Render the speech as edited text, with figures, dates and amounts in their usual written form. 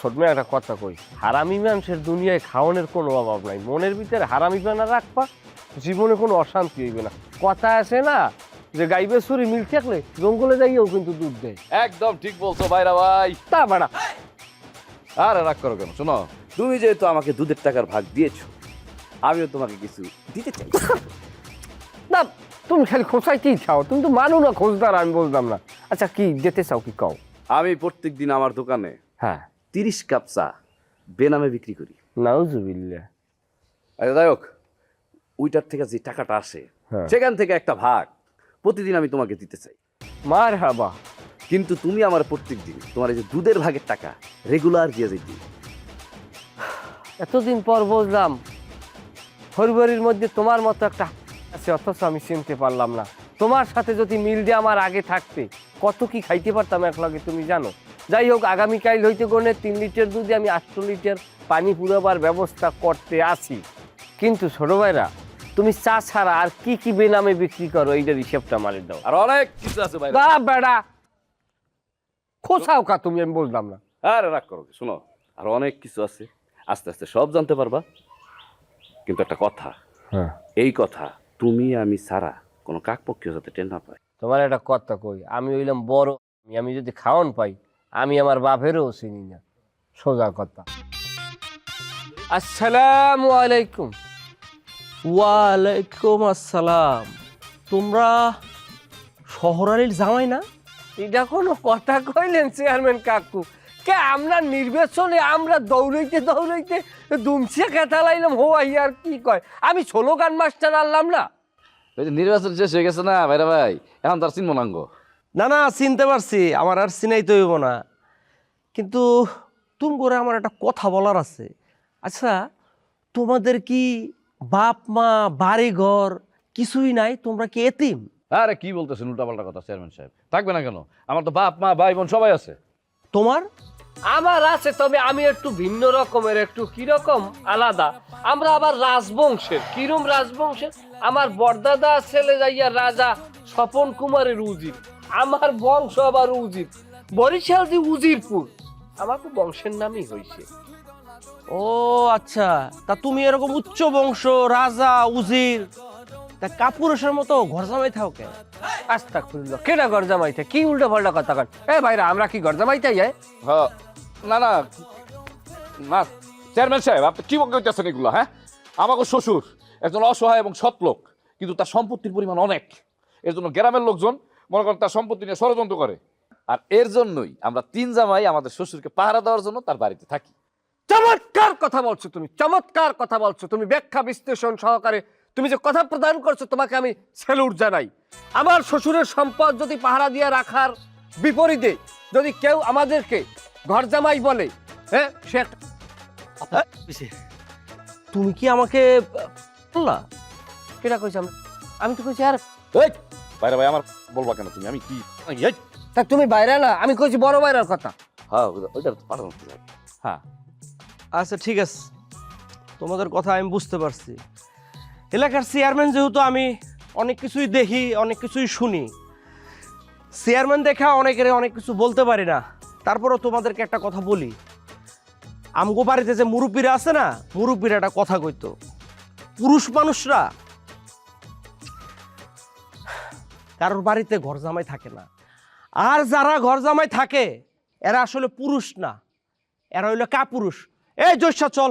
ছোটমেয়ে একটা কথা কই, হারামি মানুষের দুনিয়ায় খাওয়ানোর কোনো অভাব নাই। মনের ভিতরে হারামি বানা রাখবা, জীবনে কোনো অশান্তি হইবে না। কথা আছে না যে গাইবে ছুরি মিল থাকলে জঙ্গলে যাইও কিন্তু দুধ দেয়। একদম ঠিক বলছো ভাইরা ভাই। তা বাড়া আরে রাগ করো কেন? শোনো, তুমি যেহেতু আমাকে দুধের টাকার ভাগ দিয়েছো, আমিও তোমাকে কিছু দিতে চাই। না, তুমি খালি খোঁচাইতেই চাও, তুমি তো মানো না খোঁজদার, আমি বলতাম না। আচ্ছা কি যেতে চাও কি কও? আমি প্রত্যেকদিন আমার দোকানে হ্যাঁ 30 কাপ চা বেনামে বিক্রি করি। নাউজুবিল্লাহ। আচ্ছা যাই হোক, ওইটার থেকে যে টাকাটা আসে হ্যাঁ। সেখান থেকে একটা ভাগ প্রতিদিন আমি তোমাকে দিতে চাই। মার হাবা। কিন্তু তুমি আমার প্রত্যেকদিন তোমার এই যে দুধের ভাগের টাকা রেগুলার দিয়ে যেতে। এতদিন পর বুঝলাম হরিবাড়ির মধ্যে তোমার মতো একটা আছে, অথচ আমি চিনতে পারলাম না। তোমার সাথে যদি মিল দিয়ে আমার আগে থাকতে কত কি খাইতে পারতাম এক লগে, তুমি জানো। যাই হোক, আগামীকাল হইতে গনে 3 লিটার দুধে আমি 8 লিটার পানি পুরাবার ব্যবস্থা করতে আছি। কিন্তু ছোট ভাইরা, তুমি চা ছাড়া আর কি কি বেনামে বিক্রি করো, এইটার হিসেবটা মারে দাও। আর অনেক কিছু আছে ভাই। না বেড়া, খোঁচাও কা তুমি, আমি বললাম না। আরে রাগ করো, শোনো, আর অনেক কিছু আছে, আস্তে আস্তে সব জানতে পারবা। কিন্তু একটা কথা, হ্যাঁ, এই কথা তুমি আমি ছাড়া কোনো কাকপক্ষীয় যাতে টের না পায়। তোমার একটা কথা কই, আমি হইলাম বড়, আমি যদি খাওয়ান পাই আমি আমার বাপেরও চিনি না, সোজা কথা। আসসালামু আলাইকুম। ওয়ালাইকুম আসসালাম। তোমরা শহরের জামাই না? এটা কোনো কথা কইলেন চেয়ারম্যান কাকু? কে আমরা নির্বাচনে আমরা দৌড়াইতে দৌড়াইতে দুমছিয়া খেতা লাইলাম, হো আর কি কয়, আমি স্লোগান মাস্টার আনলাম না। ওই যে নির্বাচন শেষ হয়ে গেছে না ভাইরা ভাই, এখন তার চিনব নাঙ্গ। না না, চিনতে পারছি, আমার আর চিনাইতে হইব না। কিন্তু তুমি করে আমার একটা কথা বলার আছে। আচ্ছা, তোমাদের কি বাপ মা বাড়ি ঘর কিছুই নাই? তোমরা কি এতিম? আরে কি বলতেছেন উল্টাপাল্টা কথা চেয়ারম্যান সাহেব? থাকবে না কেন? আমার তো বাপ মা ভাই বোন সবাই আছে। তোমার? আমার আছে, তবে আমি একটু ভিন্ন রকমের, একটু কিরকম আলাদা। আমরা আবার রাজবংশের। কিরম রাজবংশের? আমার বড়দাদা ছেলে যাইয়া রাজা স্বপন কুমারের উজির, আমার বংশ আবার উজির, বরিশাল যে উজিরপুর, আমার তো বংশের নামই হয়েছে। ও আচ্ছা, তা তুমি এরকম উচ্চ বংশ, রাজা উজির, তা কাপুরুষের মতো ঘর জামাই থাও কেন? আস্তাগফিরুল্লাহ, কেডা ঘর জামাইতে? কি উল্টা পাল্টা কথা কন? এ ভাইরা, আমরা কি ঘর জামাইতে যাই? হ্যাঁ, না না না চেয়ারম্যান সাহেব, আপনি কি বলতেছেন এগুলো? হ্যাঁ, আমাকে শ্বশুর একজন অসহায় এবং সৎ লোক, কিন্তু তার সম্পত্তির পরিমাণ অনেক। এর জন্য গ্রামের লোকজন মনে করেন তার সম্পত্তি নিয়ে ষড়যন্ত্র করে। আর এর জন্যই আমরা 3 জামাই আমাদের শ্বশুরকে পাহারা দেওয়ার জন্য তার বাড়িতে থাকি। চমৎকার কথা বলছো তুমি, চমৎকার কথা বলছো তুমি, ব্যাখ্যা বিশ্লেষণ সহকারে তুমি যে কথা প্রদান করছো, তোমাকে আমি স্যালুট জানাই। আমার শ্বশুরের সম্পদ যদি পাহারা দিয়ে রাখার বিপরীতে যদি কেউ আমাদেরকে ঘর জামাই বলে, হ্যাঁ সে তুমি কি আমাকে বললা? কেটা কইছি? আমি তো কইছি আর এই বাইরে ভাই, আমার বলবা কেন তুমি? আমি কি এই, তা তুমি বাইরে না, আমি কইছি বড় বাইরের কথা। হ্যাঁ ওইটা তো পাঠানো লাগে। হ্যাঁ আচ্ছা ঠিক আছে, তোমাদের কথা আমি বুঝতে পারছি। এলাকার চেয়ারম্যান যেহেতু, আমি অনেক কিছুই দেখি, অনেক কিছুই শুনি। চেয়ারম্যান দেখা অনেকের অনেক কিছু বলতে পারি না। তারপরও তোমাদেরকে একটা কথা বলি, আমগো বাড়িতে যে মুরব্বীরা আছে না, মুরব্বীরা একটা কথা কইতো, পুরুষ মানুষরা কারোর বাড়িতে ঘর জামাই থাকে না। আর যারা ঘর জামাই থাকে এরা আসলে পুরুষ না, এরা হইলো কাপুরুষ। এই জৈশা চল।